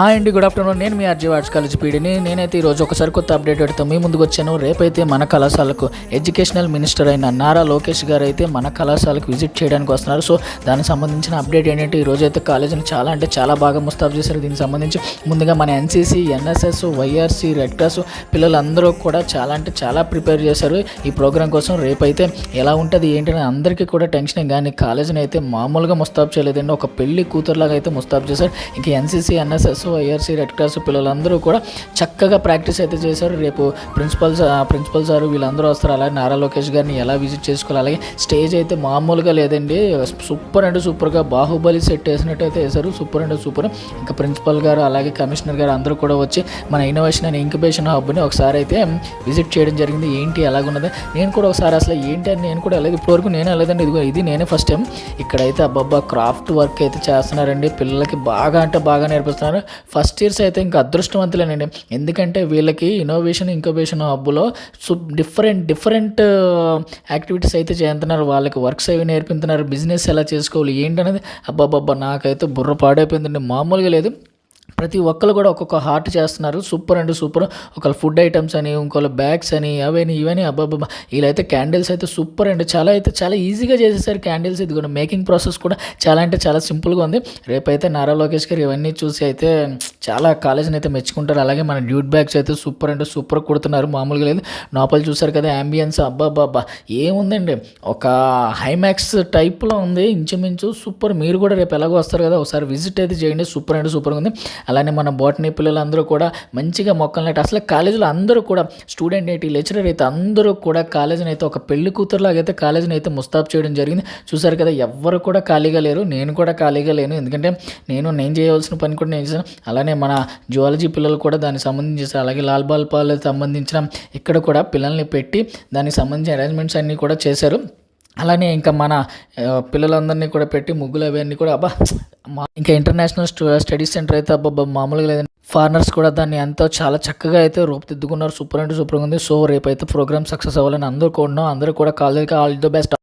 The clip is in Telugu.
హాయ్ అండి, గుడ్ ఆఫ్టర్నూన్. నేను మీ ఆర్జీ ఆర్ట్స్ కాలేజ్ పీడిని. నేనైతే ఈరోజు ఒకసారి కొత్త అప్డేట్ పెడతాం మీ ముందుకు వచ్చాను. రేపైతే మన కళాశాలకు ఎడ్యుకేషనల్ మినిస్టర్ అయిన నారా లోకేష్ గారు అయితే మన కళాశాలకు విజిట్ చేయడానికి వస్తున్నారు. సో దానికి సంబంధించిన అప్డేట్ ఏంటంటే ఈరోజు అయితే కాలేజీని చాలా బాగా ముస్తాబు చేశారు. దీనికి సంబంధించి ముందుగా మన NCC, NSS, YRC, red cross పిల్లలందరూ కూడా చాలా ప్రిపేర్ చేశారు ఈ ప్రోగ్రాం కోసం. రేపైతే ఎలా ఉంటుంది ఏంటని అందరికీ కూడా టెన్షన్, కానీ కాలేజీని అయితే మామూలుగా ముస్తాబు చేయలేదండి. ఒక పెళ్లి కూతురులాగా అయితే ముస్తాబు చేశారు. ఇంకా NCC, NSS, IRC, red cross పిల్లలందరూ కూడా చక్కగా ప్రాక్టీస్ అయితే చేశారు. రేపు ప్రిన్సిపల్ సార్ వీళ్ళందరూ వస్తారు. అలాగే నారా లోకేష్ గారిని ఎలా విజిట్ చేసుకోవాలి. అలాగే స్టేజ్ అయితే మామూలుగా లేదండి, సూపర్గా బాహుబలి సెట్ వేసినట్టు అయితే వేశారు. సూపర్. ఇంకా ప్రిన్సిపల్ గారు అలాగే కమిషనర్ గారు అందరూ కూడా వచ్చి మన ఇన్నోవేషన్ అండ్ ఇంక్యుబేషన్ హబ్ని ఒకసారి అయితే విజిట్ చేయడం జరిగింది. ఏంటి ఎలాగున్నది నేను కూడా ఒకసారి అసలు ఏంటి అని నేను కూడా వెళ్ళలేదు, ఇప్పటివరకు నేను వెళ్ళలేదండి. ఇది నేనే ఫస్ట్ టైం ఇక్కడైతే క్రాఫ్ట్ వర్క్ అయితే చేస్తున్నారండి. పిల్లలకి బాగా నేర్పిస్తున్నారు. ఫస్ట్ ఇయర్స్ అయితే ఇంకా అదృష్టవంతులేనండి, ఎందుకంటే వీళ్ళకి ఇన్నోవేషన్ ఇంక్యుబేషన్ హబ్లో డిఫరెంట్ యాక్టివిటీస్ అయితే చేస్తున్నారు. వాళ్ళకి వర్క్స్ అవి నేర్పిస్తున్నారు. బిజినెస్ ఎలా చేసుకోవాలి ఏంటనేది నాకైతే బుర్ర పాడైపోయిందండి, మామూలుగా లేదు. ప్రతి ఒక్కరు కూడా ఒక్కొక్క హార్ట్ చేస్తున్నారు. సూపర్. ఒకళ్ళు ఫుడ్ ఐటమ్స్ అని, ఇంకోళ్ళు బ్యాగ్స్ అని, ఇవని వీళ్ళైతే క్యాండిల్స్ అయితే సూపర్ అండి. చాలా ఈజీగా చేసేసారు క్యాండిల్స్. ఇది కూడా మేకింగ్ ప్రాసెస్ కూడా చాలా సింపుల్గా ఉంది. రేపైతే నారా లోకేష్ గారు ఇవన్నీ చూసి అయితే చాలా కాలేజీని అయితే మెచ్చుకుంటారు. అలాగే మన డ్యూట్ బ్యాగ్స్ అయితే సూపర్ కుడుతున్నారు, మామూలుగా లేదు. లోపల చూసారు కదా అంబియన్స్, ఏముందండి, ఒక హైమాక్స్ టైప్లో ఉంది ఇంచుమించు. సూపర్. మీరు కూడా రేపు ఎలాగో వస్తారు కదా, ఒకసారి విజిట్ అయితే చేయండి. సూపర్గా ఉంది. అలానే మన బోటనీ పిల్లలందరూ కూడా మంచిగా మొక్కలు నాటి, అసలు కాలేజీలో అందరూ కూడా స్టూడెంట్ ఏంటి, లెక్చరర్ అయితే అందరూ కూడా కాలేజీని అయితే ఒక పెళ్లి కూతురులాగా అయితే కాలేజీని అయితే ముస్తాబు చేయడం జరిగింది. చూసారు కదా, ఎవ్వరు కూడా ఖాళీగా లేరు. నేను కూడా ఖాళీగా లేను, ఎందుకంటే నేను చేయవలసిన పని కూడా నేను చేశాను. అలానే మన జువాలజీ పిల్లలు కూడా దానికి సంబంధించి, అలాగే లాల్ బాల్ పాలకు సంబంధించిన ఇక్కడ కూడా పిల్లల్ని పెట్టి దానికి సంబంధించిన అరేంజ్మెంట్స్ అన్నీ కూడా చేశారు. అలానే ఇంకా మన పిల్లలందరినీ కూడా పెట్టి ముగ్గులు అవన్నీ కూడా ఇంకా ఇంటర్నేషనల్ స్టడీస్ సెంటర్ అయితే మామూలుగా లేదండి. ఫారినర్స్ కూడా దాన్ని ఎంతో చాలా చక్కగా అయితే రూపుదిద్దుకున్నారు. సూపర్గా ఉంది. సో రేపు అయితే ప్రోగ్రామ్ సక్సెస్ అవ్వాలని అందరూ కూడా కాలేజీకి ఆల్ ది బెస్ట్.